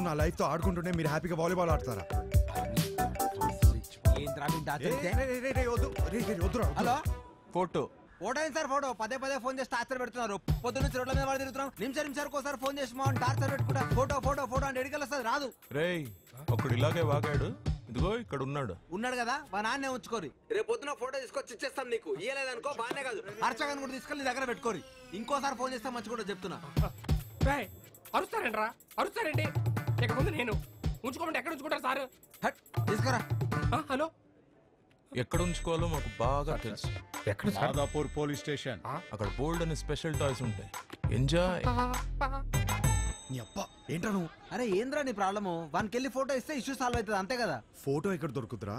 నా లైఫ్ తో ఆడుకుంటుంటే మీరు హ్యాపీగా వాలీబాల్ ఆడతారా? హలో, ఫోటో ఫోటో ఏంటి సార్? ఫోటో పదే పదే ఫోన్ చేసి టార్చర్ పెడుతున్నారు. పొద్దున్న నుంచి రోడ్ల మీద వాడు తిరుగుతున్నాం. నిమిషానికి ఒకసారి ఫోన్ చేసి మా టార్చర్ పెట్టుకుంటా. ఫోటో ఫోటో ఫోటో అంటే ఎడికెళ్ళొస్తుంది, రాదు. రేయ్, ఒకడు ఇలాగే వాగాడు. ఇదిగో ఇక్కడ ఉన్నాడు కదా, మా నాన్నే ఉంచుకోరి. రేపు పొద్దున ఫోటో తీసుకొచ్చి ఇచ్చేస్తాం నీకు. ఇయ్యలేదనుకో బానే కాదు, అర్చగాని కూడా తీసుకెళ్ళి నీ దగ్గర పెట్టుకోరి. ఇంకోసారి ఫోన్ చేస్తే మంచి కూడా చెప్తున్నా. అరుస్తారంట్రా, అరుస్తారండి. ఇక ముందు నేను ఉంచుకోమంటే ఎక్కడ ఉంచుకుంటారు సార్? తీసుకురా. హలో, ఎక్కడ ఉంచుకోవాలో మాకు బాగా తెలుసు. ఎక్కడ? Madhapur police station. అక్కడ బోల్డ్ అని స్పెషల్ టాయ్స్ ఉంటాయి. ఎంజాయ్. నీ అప్ప ఏంటా నువ్వు? అరే ఏంద్రా నీ ప్రాబ్లము? వానికి వెళ్ళి ఫోటో ఇస్తే ఇష్యూ సాల్వ్ అవుతుంది, అంతే కదా. ఫోటో ఎక్కడ దొరుకుతురా?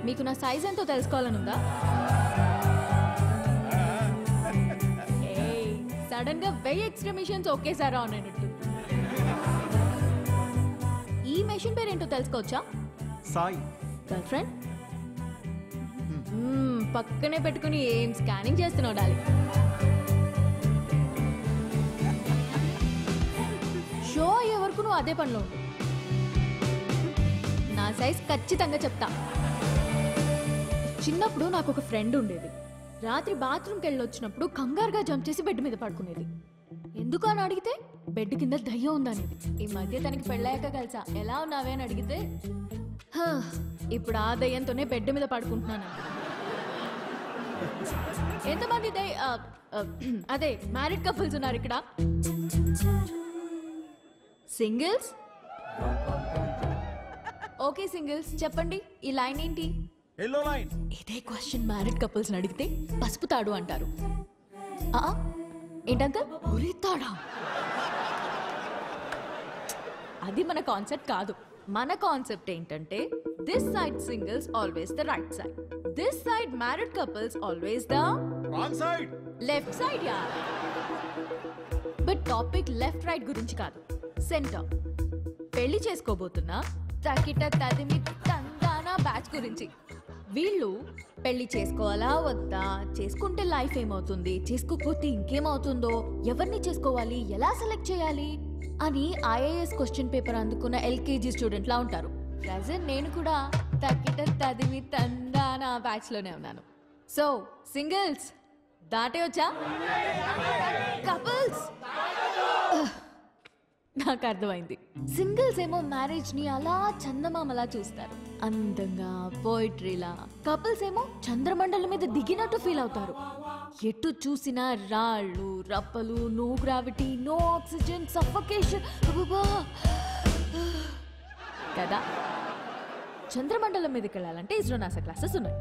మీకు నా సైజ్ ఎంతో తెలుసుకోవాలనుందా? సడన్ గా 1000 ఎక్స్ట్రా మిషన్స్ ఒకేసారి ఆన్ అయినట్టు. ఈ మెషిన్ పేరు ఏంటో తెలుసుకోవచ్చా? సాయి. Girlfriend? పక్కనే పెట్టుకుని ఏం స్కానింగ్ చేస్తున్నావు డాలి? షో అయ్యే వరకు నువ్వు అదే పనిలో ఉండు. నా సైజ్ ఖచ్చితంగా చెప్తా. చిన్నప్పుడు నాకు ఒక ఫ్రెండ్ ఉండేది. రాత్రి బాత్రూమ్కి వెళ్ళి వచ్చినప్పుడు కంగారుగా జంప్ చేసి బెడ్ మీద పడుకునేది. ఎందుకు అని అడిగితే బెడ్ కింద దయ్యం ఉందనేది. ఈ మధ్య తనకి పెళ్ళాక కలిసా. ఎలా ఉన్నావే అని అడిగితే ఇప్పుడు ఆ దయ్యంతోనే బెడ్ మీద పడుకుంటున్నాను. ఎంతమంది అదే మ్యారీడ్ కపుల్స్ ఉన్నారు ఇక్కడ? సింగిల్స్? ఓకే సింగిల్స్, చెప్పండి ఈ లైన్ ఏంటి? Yellow line. ఇదే క్వశ్చన్ మ్యారీడ్ కపుల్స్ అడిగితే పసుపు తాడు అంటారు. ఏంటంకల్ ఉరితాడా? అది మన కాన్సెప్ట్ కాదు. మన కాన్సెప్ట్ ఏంటంటే this side singles always the right side, this side married couples always the wrong side, left side. Yeah, but topic left right గురించి కాదు, సెంటర్. పెళ్లి చేసుకోబోతున్నా తకిట తదిమి తందానా బ్యాచ్ గురించి. వీళ్ళు పెళ్లి చేసుకోవాలా వద్దా, చేసుకుంటే లైఫ్ ఏమవుతుంది, చేసుకోకపోతే ఇంకేమవుతుందో, ఎవరిని చేసుకోవాలి, ఎలా సెలెక్ట్ చేయాలి అని ఐఏఎస్ క్వశ్చన్ పేపర్ అందుకున్న ఎల్కేజీ స్టూడెంట్ లా ఉంటారు. ప్రజెంట్ నేను కూడా తకిట తదిమి తందానా బ్యాచ్ లోనే ఉన్నాను. సో సింగిల్స్ దాటే వచ్చా? కపుల్స్ నాకు అర్థమైంది. సింగిల్స్ ఏమో మ్యారేజ్ ని అలా చందమామలా చూస్తారు, అందంగా పోయిట్రీలా. కపుల్స్ ఏమో చంద్రమండలం మీద దిగినట్టు ఫీల్ అవుతారు. ఎటు చూసినా రాళ్ళు రప్పలు, no gravity, no oxygen, suffocation కదా. చంద్రమండలం మీదకి వెళ్ళాలంటే ఇస్రో నాసా క్లాసెస్ ఉన్నాయి.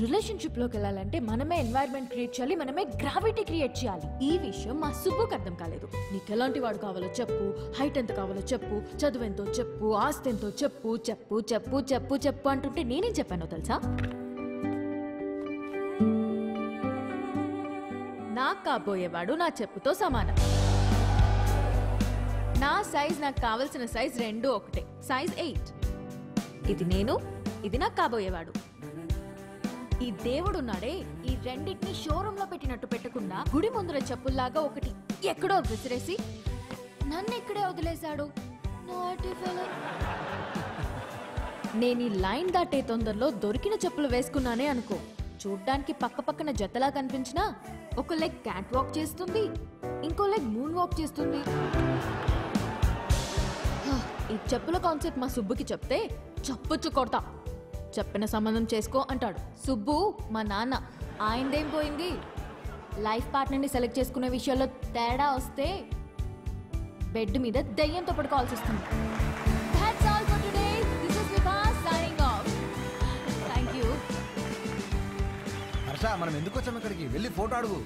రిలేషన్షిప్ లోకి వెళ్ళాలంటే మనమే ఎన్వైరన్మెంట్ క్రియేట్ చేయాలి, మనమే గ్రావిటీ క్రియేట్ చేయాలి. ఈ విషయం మా సుబ్బుకి అర్థం కాలేదు. నీకు ఎలాంటి వాడు కావాలో చెప్పు, హైట్ ఎంత కావాలో చెప్పు, చదువు ఎంతో చెప్పు, ఆస్తి ఎంతో చెప్పు, చెప్పు చెప్పు చెప్పు చెప్పు అంటుంటే నేనేం చెప్పానో తెలుసా? నాకు కాబోయేవాడు నా చెప్పుతో సమానం. నా సైజ్ నాకు కావలసిన సైజ్ రెండు ఒకటే, సైజ్ 8. ఇది నేను, ఇది నాకు కాబోయేవాడు. ఈ దేవుడు ఉన్నాడే, ఈ రెండింటిని షోరూమ్ లో పెట్టినట్టు పెట్టకుండా గుడి ముందర చెప్పుల్లాగా ఒకటి ఎక్కడో విసిరేసి నన్ను ఇక్కడే వదిలేశాడు. నేను ఈ లైన్ దాటే తొందరలో దొరికిన చెప్పులు వేసుకున్నానే అనుకో, చూడ్డానికి పక్క పక్కన జతలా కనిపించినా ఒక లెగ్ క్యాట్ వాక్ చేస్తుంది, ఇంకో లెగ్ మూన్ వాక్ చేస్తుంది. ఈ చెప్పుల కాన్సెప్ట్ మా సుబ్బుకి చెప్తే చప్పుచ్చు కొడతా. చెప్పిన సంబంధం చేసుకో అంటాడు. సుబ్బు మా నాన్న, ఆయనదేం పోయింది? లైఫ్ పార్ట్నర్ని సెలెక్ట్ చేసుకునే విషయాల్లో తేడా వస్తే బెడ్ మీద దయ్యంతో పడుకోవాల్సి వస్తుంది. That's all for today. This is Vibha signing off. Thank you. Harsha, మనం ఎందుకు వచ్చాం ఇక్కడికి? వెళ్ళి ఫోటో అడుగు.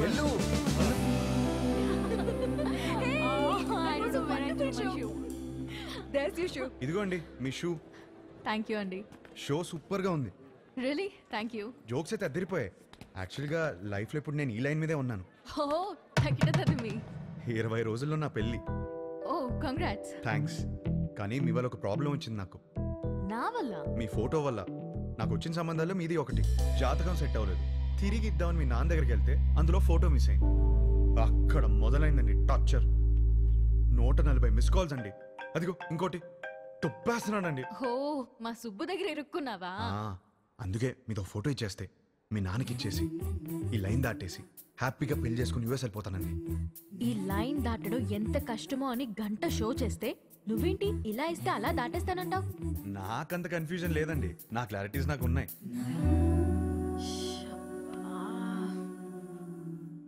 వెళ్ళు. ఇదిగోండి మీ షూ. థ్యాంక్ యూ అండి. షో సూపర్ గా ఉంది. Really thank you. జోక్స్ అయితే అద్దరిపోయాయి. యాక్చువల్గా లైఫ్లో ఇప్పుడు నేను ఈ లైన్ మీదే ఉన్నాను. ఓ తగ్గిటది మీ 20 రోజుల్లో నా పెళ్ళి. ఓ కంగ్రాట్స్. థ్యాంక్స్. కానీ మీ వల్ల ఒక ప్రాబ్లం వచ్చింది నాకు. నా వల్ల? మీ ఫోటో వల్ల. నాకు వచ్చిన సంబంధాల్లో మీది ఒకటి. జాతకం సెట్ అవ్వలేదు. తిరిగి ఇద్దామని మీ నాన్న దగ్గరికి వెళ్తే అందులో ఫోటో మిస్ అయింది. అక్కడ మొదలైందండి టార్చర్. 140 మిస్ కాల్స్ అండి. అదిగో ఇంకోటి తొప్పేస్తున్నానండి. ఓ, మా సుబ్బు దగ్గర ఇరుక్కున్నావా? అందుకే మీతో ఫోటో ఇచ్చేస్తే మీ నాన్నకి ఇచ్చేసి ఈ లైన్ దాటేసి హ్యాపీగా పెళ్లి చేసుకుని యూఎస్ వెళ్ళిపోతానండి. ఈ లైన్ దాటడం ఎంత కష్టమో అని గంట షో చేస్తే నువ్వేంటి ఇలా ఇస్తే అలా దాటేస్తానంటావు? నాకంత కన్ఫ్యూజన్ లేదండి. నా క్లారిటీస్ నాకు ఉన్నాయి.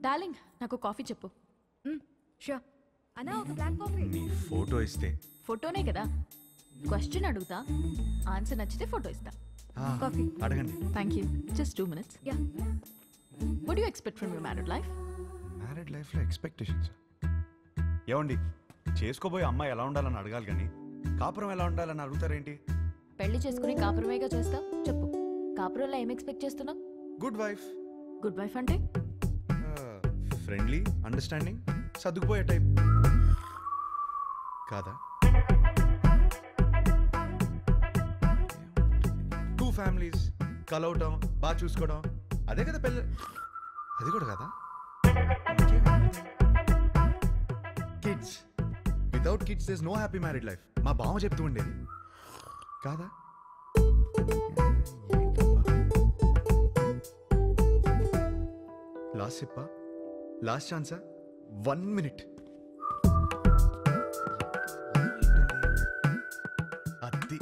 డార్లింగ్, నాకు కాఫీ చెప్పు. షూర్ అన్నా, ఒక బ్లాక్ కాఫీ. మీ ఫోటో ఇస్తే ఫోటోనే కదా. క్వశ్చన్ అడుగుతా, ఆన్సర్ నచ్చితే ఫోటో ఇస్తా. కాఫీ అడగండి. Thank you. Just 2 minutes. Yeah. What you expect from your married life? Married లైఫ్లో ఎక్స్పెక్టేషన్స్ ఏమండి? చేసుకోబోయే అమ్మాయి ఎలా ఉండాలని అడగాలి కానీ కాపురం ఎలా ఉండాలని అడుగుతారేంటి? పెళ్లి చేసుకుని కాపురమేగా చేస్తావు. చెప్పు, కాపురంలో ఏం ఎక్స్పెక్ట్ చేస్తున్నావు? Good wife. గుడ్ వైఫ్ అంటే ఫ్రెండ్లీ, అండర్స్టాండింగ్, సర్దుకుపోయే టైప్ కాదా? 2 families కలవటం, బాగా చూసుకోవడం, అదే కదా పెళ్ళి. అది కూడా కదా. Kids. Without kids there is no happy married life. మా బావ చెప్తూ ఉండేది కాదా? లాస్ట్ సిప్పా, లాస్ట్ ఛాన్సా, 1 minute. అది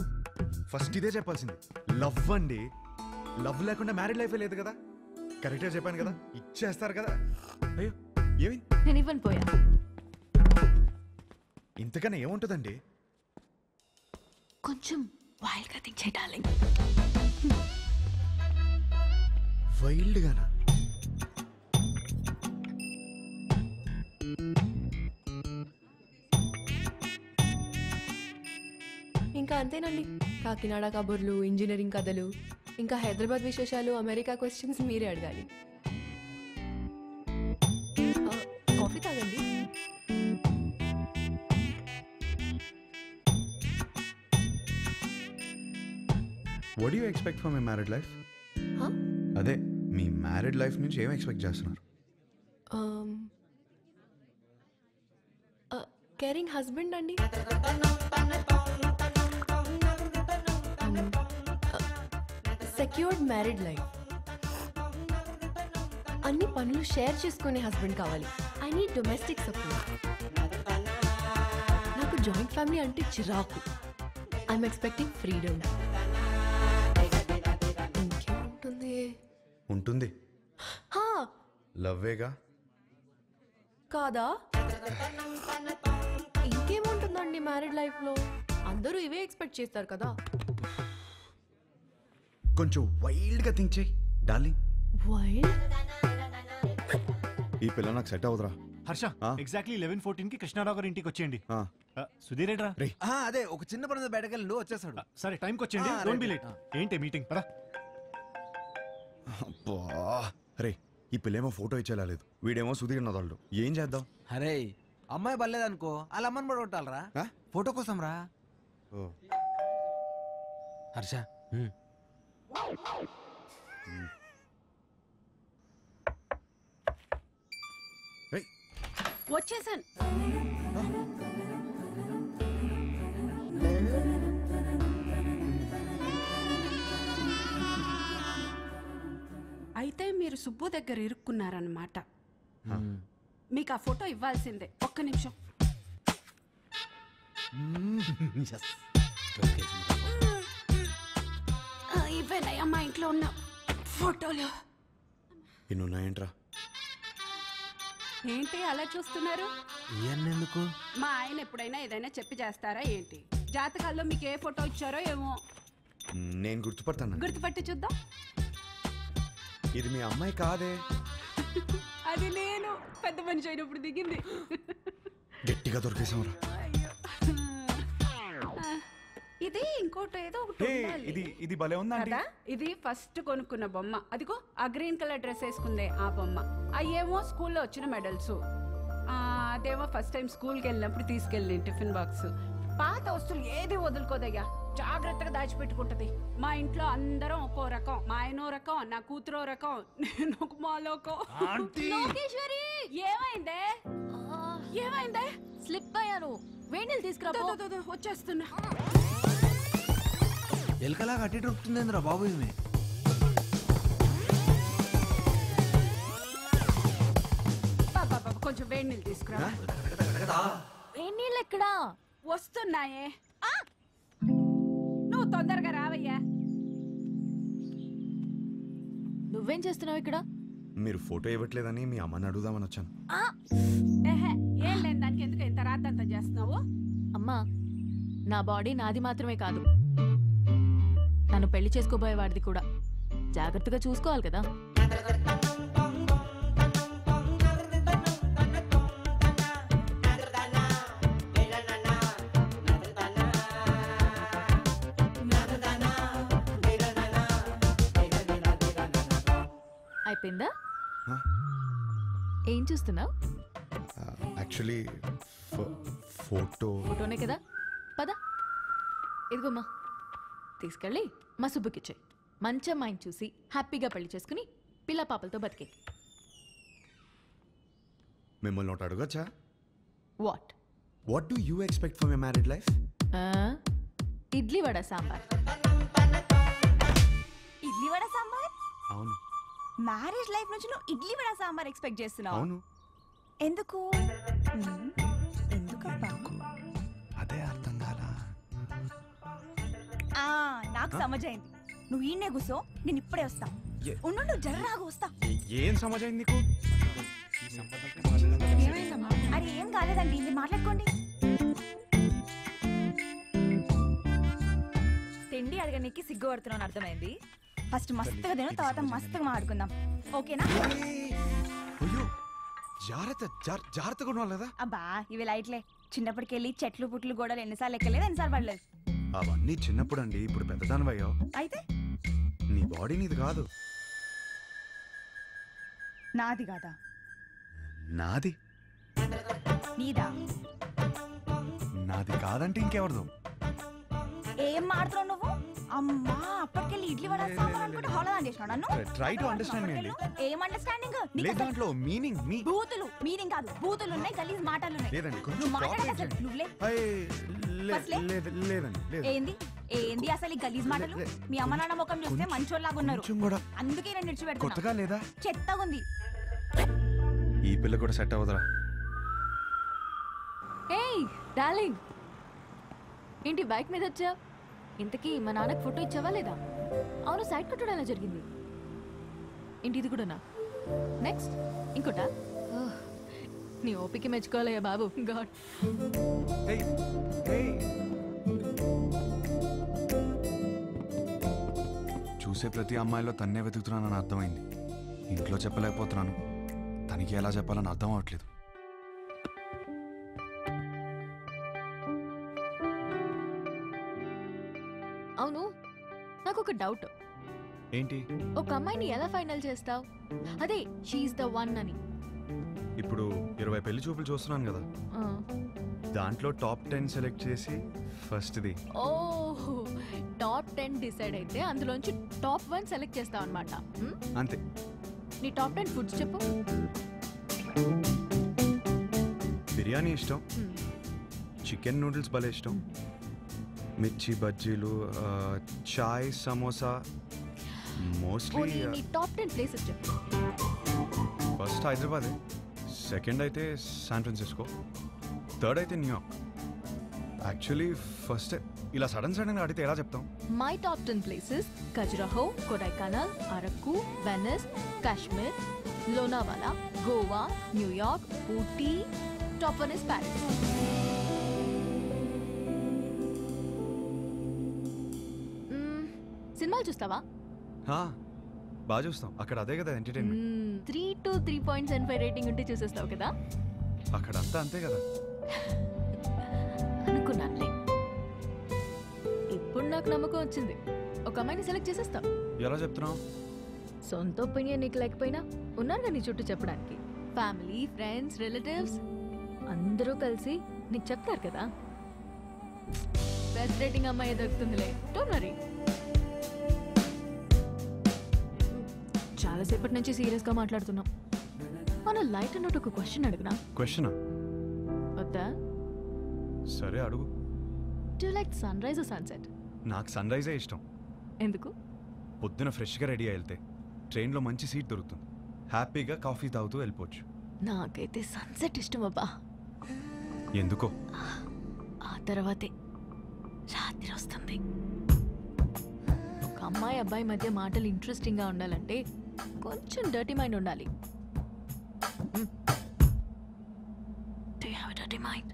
ఫస్ట్ ఇదే చెప్పాల్సింది. లవ్ అండి. లవ్ లేకుండా మ్యారీడ్ లైఫే లేదు కదా. కరెక్ట్గా చెప్పాను కదా. ఇచ్చేస్తారు కదా. అయ్యో ఏమి నేను ఇవ్వను పోయా. ఇంతకన్నా ఏముంటుందండి? కొంచెం వైల్డ్గా థింక్ చేయి డార్లింగ్. వైల్డ్గానా? ఇంకా అంతేనండి. కాకినాడ కబుర్లు, ఇంజనీరింగ్ కథలు, ఇంకా హైదరాబాద్ విశేషాలు, అమెరికా క్వశ్చన్స్ మీరే అడగాలి. కాఫీ తాగండి. What you expect from my married life? అదే మీ మ్యారీడ్ లైఫ్ నుంచి ఏం ఎక్స్పెక్ట్ చేస్తున్నారు? కేరింగ్ హస్బెండ్ అండి. Secured married life. అన్ని పనులు షేర్ చేసుకునే హస్బెండ్ కావాలి. I need domestic support. నాకు జాయింట్ ఫ్యామిలీ అంటే చిరాకు. I'm expecting freedom. ఇంకేముంటుంది? ఉంటుంది. లవ్వేగా కాదా? ఇంకేముంటుందండి మ్యారీడ్ లైఫ్లో? అందరూ ఇవే ఎక్స్పెక్ట్ చేస్తారు కదా. కొంచెం వైల్డ్గా థింక్ చేయి డార్లింగ్. వైల్డ్? ఈ పిల్ల నాకు సెట్ అవుతురా. హర్ష, ఎగ్జాక్ట్లీ 11:14 కి కృష్ణారావు గారి ఇంటికి వచ్చేయండి. సుధీర్ ఏంట్రా? అదే ఒక చిన్న పని బయటకు వెళ్ళి వచ్చేసాడు. సరే టైంకి వచ్చేయండి. Don't be late. ఏంటి మీటింగ్? పదా. అబ్బా రే, ఈ పిల్లేమో ఫోటో ఇచ్చేలా లేదు, వీడేమో సుధీర్ నదాళ్ళు. ఏం చేద్దాం? అరే అమ్మాయి బలేదనుకో, వాళ్ళ అమ్మని పడగొట్టాలరా ఫోటో కోసం రా. హర్ష వచ్చేసాను. అయితే మీరు సుబ్బు దగ్గర ఇరుక్కున్నారన్నమాట. మీకు ఆ ఫోటో ఇవ్వాల్సిందే. ఒక్క నిమిషం. ఇవేనయ్యా మా ఇంట్లో ఉన్న ఫోటోలు. ఇన్నున్నాయంట్రా. ఏంటి అలా చూస్తున్నారు? ఎందుకు? మా ఆయన ఎప్పుడైనా ఏదైనా చెప్పి చేస్తారా ఏంటి? జాతకాల్లో మీకు ఏ ఫోటో ఇచ్చారో ఏమో. నేను గుర్తుపడతాను. గుర్తుపట్టి చూద్దాం. ఇది మీ అమ్మాయి కాదే. అది నేను పెద్ద మనిషి అయినప్పుడు దిగింది. గట్టిగా దొరికేసాంరా. ఇది ఇంకోటి ఏదో ఒకటి ఉండాలి. ఇది భలే ఉందా కదా? ఇది ఫస్ట్ కొనుక్కున్న బొమ్మ. అదిగో ఆ గ్రీన్ కలర్ డ్రెస్ వేసుకుందే ఆ బొమ్మ. అయ్యేమో స్కూల్లో వచ్చిన మెడల్స్. అదేమో ఫస్ట్ టైం స్కూల్కి వెళ్ళినప్పుడు తీసుకెళ్ళి టిఫిన్ బాక్స్. పాత వస్తువులు ఏది వదులుకోదయ్యా. జాగ్రత్తగా దాచిపెట్టుకుంటది. మా ఇంట్లో అందరం ఒక్కో రకం. మా ఆయనో రకం, నా కూతురో రకం, నేను ఒక మాలోకం. లోకేశ్వరి ఏమైందే? ఏమైందే? స్లిప్ అయ్యాను. వేణీలు తీసుకురా పో. వచ్చేస్తున్నా. ఎలకలా కట్టి దొరుకుతుందేంద్రా బాబు ఈమె. కొంచెం వేడి నీళ్ళు తీసుకురా. వేణీళ్ళు ఎక్కడా? వస్తున్నాయే. నువ్వు తొందరగా రావయ్యా. నువ్వేం చేస్తున్నావు ఇక్కడ? మీరు ఫోటో ఇవ్వట్లేదని మీ అమ్మని అడుగుదామని వచ్చాను. ఏం లేదు, దానికి ఎందుకు ఇంత రాద్దంతా చేస్తున్నావు? అమ్మా, నా బాడీ నాది మాత్రమే కాదు, నన్ను పెళ్లి చేసుకోబోయేవాడిది కూడా. జాగ్రత్తగా చూసుకోవాలి కదా. అయిపోయిందా? ఏం చూస్తున్నావు? యాక్చువల్లీ ఫోటోనే కదా. పద, ఇదిగోమ్మా, తీసుకెళ్ళి మా సుబ్బుకిచ్చే. మంచి అమ్మాయిని చూసి హ్యాపీగా పెళ్లి చేసుకుని పిల్ల పాపలతో బతికే. మిమ్మల్ని ఒకటి అడగచ్చా? What do you expect for my married life? Idli vada sambar. Idli vada sambar? అవును. మ్యారేజ్ లైఫ్ నుంచి నువ్వు ఇడ్లీ వడ సాంబార్ ఎక్స్పెక్ట్ చేస్తున్నావు? అవును. ఎందుకు? ఎందుకబ్బా? అదే అర్థం కాలా. నాకు సమజైంది. నువ్వు ఈయనే కూసో, నేను ఇప్పుడే వస్తా. ఉండు, జర్రాగా వస్తా. ఏం సమాజం నీకు? అరే ఏం కాలేదండి, మీరు మాట్లాడుకోండి. తిండి అడగడానికి సిగ్గుపడుతున్నాను అర్థమైంది. ఫస్ట్ మస్తుగా తిను, తర్వాత మస్తుగా మాట్లాడుకుందాం, ఓకేనా? అయ్యో, జాగ్రత్తగా ఉండాలి కదా. అబ్బా ఇవి లైట్లే. చిన్నప్పటికెళ్ళి చెట్లు పుట్లు గోడలు ఎన్నిసార్లు ఎక్కలేదు, ఎన్నిసార్లు పడలేదు. అవన్నీ చిన్నప్పుడు అండి. ఇప్పుడు పెద్దదానివయ్యో. అయితే నీ బాడీ నీది కాదు. నాది కాదా? నాది. నీదా? నాది కాదంటే ఇంకెవరిదో. ఏం మాడుతున్నావు నువ్వు? అమ్మా, అప్పటికెళ్ళి ఇడ్లీ వడ సాంబార్ అనుకుంటే హోళదాన్ చేసినావు నన్ను. ట్రై టు అండర్స్టాండ్ మీ అండి. ఏం అండర్స్టాండింగ్? లేదు, దాంట్లో మీనింగ్ బూతులు మీనింగ్ కాదు, బూతులు ఉన్నాయి, గలీజ్ మాటలు ఉన్నాయి. లేదండి, కొంచెం నువ్వు మాట్లాడక cooperate అసలు నువ్వులే. లేదండి. ఏంది ఏంది అసలు ఈ గలీజ్ మాటలు? మీ అమ్మ నాన్న ముఖం చూస్తే మంచోళ్ళలాగా ఉన్నారు, అందుకే నేను నిడిచిపెడుతున్నా. కొత్తగా లేదా? చెత్తగా ఉంది. ఈ పిల్ల కూడా సెట్ అవ్వదురా. ఏయ్ డార్లింగ్, ఏంటి బైక్ మీద వచ్చా? ఇంతకీ మా నాన్నకి ఫోటో ఇచ్చావా లేదా? అవును, సైడ్ కొట్టడం ఎలా జరిగింది? ఏంటి ఇది కూడానా? నెక్స్ట్ ఇంకోటా? నీ ఓపిక మెచ్చుకోవాలయ్యా బాబు. గాడ్. చూసే ప్రతి అమ్మాయిలో తన్నే వెతుకుతున్నానని అర్థమైంది. ఇంట్లో చెప్పలేకపోతున్నాను, తనకి ఎలా చెప్పాలని అర్థం అవ్వట్లేదు. అవును, నాకు ఒక డౌట్. ఏంటి? ఒక అమ్మాయిని ఎలా ఫైనల్ చేస్తావు? అదే షీఈస్ ద వన్ అని. ఇప్పుడు 20 పెళ్లి చూపులు చూస్తున్నాను కదా, దాంట్లో టాప్ 10 సెలెక్ట్ చేసి ఫస్ట్ది. ఓహ్, టాప్ 10 డిసైడ్ అయితే అందులోంచి టాప్ 1 సెలెక్ట్ చేస్తావు అనమాట. అంతే. నీ టాప్ 10 ఫుడ్స్ చెప్పు. బిర్యానీ ఇష్టం, చికెన్ నూడిల్స్ భలే ఇష్టం, మిర్చి బజ్జీలు, చాయ్, సమోసా. మోస్ట్లీ నీ టాప్ 10 ప్లేసెస్ చెప్పు. ఫస్ట్ హైదరాబాదే, సెకండ్ అయితే శాన్ ఫ్రాన్సిస్కో, థర్డ్ అయితే న్యూయార్క్. యాక్చువల్లీ ఫస్ట్ ఇలా సడన్గా అడిగితే ఎలా చెప్తాం? My top 10 places: Khajuraho, Kodaikanal, Araku, Venice, Kashmir, Lonavala, Goa, New York, Ooty. Top 1 is Paris. సినిమాలు చూస్తావా? బాగా చూస్తాం. అక్కడ అదే కదా ఎంటర్టైన్మెంట్. 3 to 3.75 రేటింగ్ ఉంటే చూసేస్తావు కదా. అక్కడ అంతా అంతే కదా. అనుకున్నానులే. ఇప్పుడు నాకు నమ్మకం వచ్చింది, ఒక అమ్మాయిని సెలెక్ట్ చేసేస్తావు. ఎలా చెప్తున్నావు? సొంత ఒపీనియన్ నీకు లేకపోయినా ఉన్నారు నీ చుట్టూ చెప్పడానికి. ఫ్యామిలీ, ఫ్రెండ్స్, రిలేటివ్స్ అందరూ కలిసి నీకు చెప్తారు కదా. బెస్ట్ రేటింగ్ అమ్మాయి దొరుకుతుందిలే, డోంట్ వరీ. చాలాసేపటి నుంచి సీరియస్గా మాట్లాడుతున్నాం. మన లైట్ అన్నట్టు ఒక క్వశ్చన్ అడుగునా? క్వశ్చనా? వద్దా? సరే అడుగు. Do like sunrise sunset? నాకు సన్ రైజే ఇష్టం. ఎందుకు? పొద్దున ఫ్రెష్గా రెడీ అయి వెళ్తే ట్రైన్లో మంచి సీట్ దొరుకుతుంది, హ్యాపీగా కాఫీ తాగుతూ వెళ్ళిపోవచ్చు. నాకైతే సన్సెట్ ఇష్టం అబ్బా. ఎందుకో? ఆ తర్వాతే రాత్రి వస్తుంది. ఒక అమ్మాయి అబ్బాయి మధ్య మాటలు ఇంట్రెస్టింగ్గా ఉండాలంటే కొంచెం డర్టీ మైండ్ ఉండాలి. Do you have a dirty mind?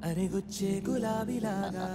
అరే గుచ్చే గులాబీలాగా